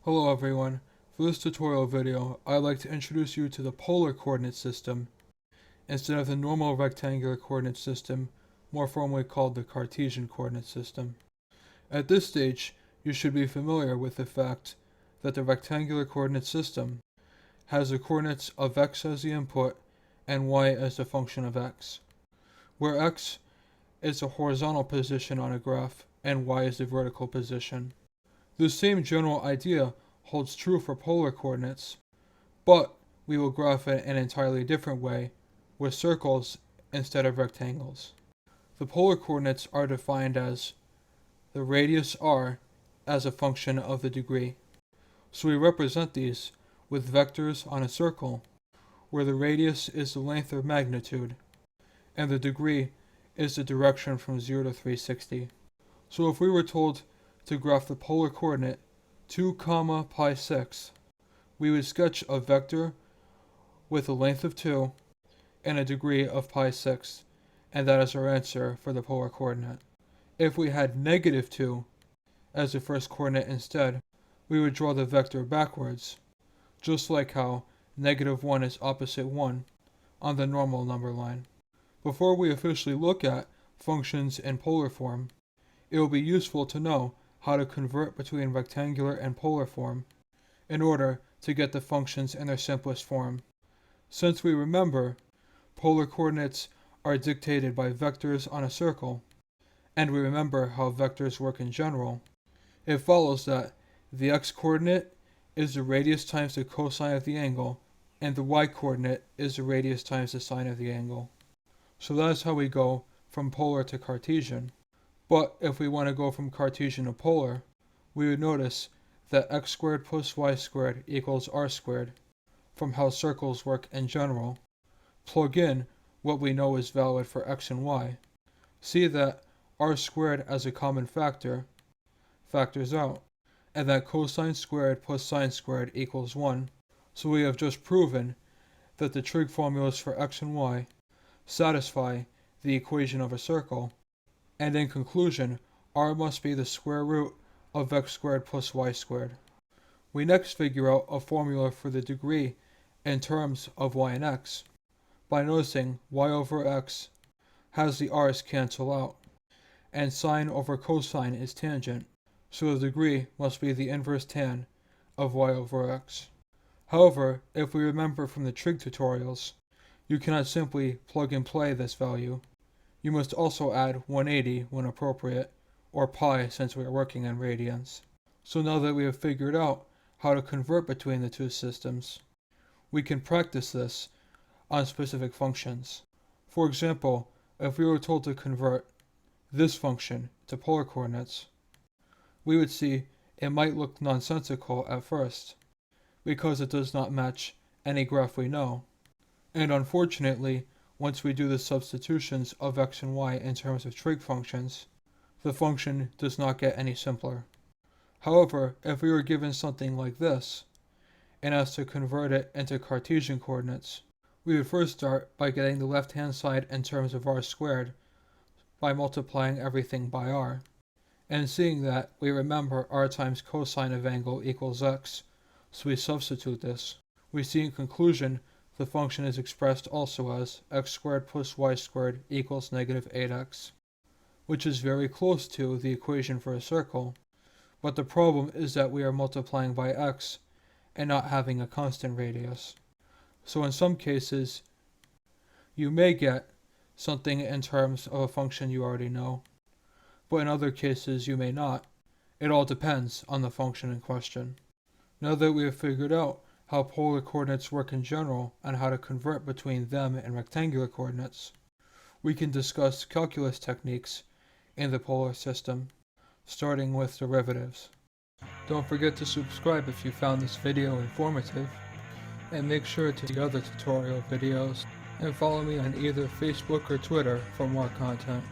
Hello everyone. For this tutorial video, I'd like to introduce you to the polar coordinate system instead of the normal rectangular coordinate system, more formally called the Cartesian coordinate system. At this stage, you should be familiar with the fact that the rectangular coordinate system has the coordinates of x as the input and y as the function of x, where x is the horizontal position on a graph and y is the vertical position. The same general idea holds true for polar coordinates, but we will graph it an entirely different way, with circles instead of rectangles. The polar coordinates are defined as the radius r as a function of the degree. So we represent these with vectors on a circle, where the radius is the length or magnitude, and the degree is the direction from 0 to 360. So if we were told to graph the polar coordinate 2, pi 6, we would sketch a vector with a length of 2 and a degree of pi 6, and that is our answer for the polar coordinate. If we had negative 2 as the first coordinate instead, we would draw the vector backwards, just like how negative 1 is opposite 1 on the normal number line. Before we officially look at functions in polar form, it will be useful to know how to convert between rectangular and polar form in order to get the functions in their simplest form. Since we remember, polar coordinates are dictated by vectors on a circle, and we remember how vectors work in general, it follows that the x-coordinate is the radius times the cosine of the angle, and the y-coordinate is the radius times the sine of the angle. So that is how we go from polar to Cartesian. But if we want to go from Cartesian to polar, we would notice that x squared plus y squared equals r squared, from how circles work in general. Plug in what we know is valid for x and y. See that r squared as a common factor factors out, and that cosine squared plus sine squared equals 1. So we have just proven that the trig formulas for x and y satisfy the equation of a circle, and in conclusion, r must be the square root of x squared plus y squared. We next figure out a formula for the degree in terms of y and x by noticing y over x has the r's cancel out, and sine over cosine is tangent, so the degree must be the inverse tan of y over x. However, if we remember from the trig tutorials, you cannot simply plug and play this value. You must also add 180 when appropriate, or pi since we are working in radians. So now that we have figured out how to convert between the two systems, we can practice this on specific functions. For example, if we were told to convert this function to polar coordinates, we would see it might look nonsensical at first, because it does not match any graph we know. And unfortunately, once we do the substitutions of x and y in terms of trig functions, the function does not get any simpler. However, if we were given something like this, and asked to convert it into Cartesian coordinates, we would first start by getting the left-hand side in terms of r squared by multiplying everything by r, and seeing that we remember r times cosine of angle equals x, so we substitute this. We see in conclusion the function is expressed also as x squared plus y squared equals negative 8x, which is very close to the equation for a circle, but the problem is that we are multiplying by x and not having a constant radius. So in some cases, you may get something in terms of a function you already know, but in other cases you may not. It all depends on the function in question. Now that we have figured out how polar coordinates work in general and how to convert between them and rectangular coordinates, we can discuss calculus techniques in the polar system, starting with derivatives. Don't forget to subscribe if you found this video informative, and make sure to see other tutorial videos, and follow me on either Facebook or Twitter for more content.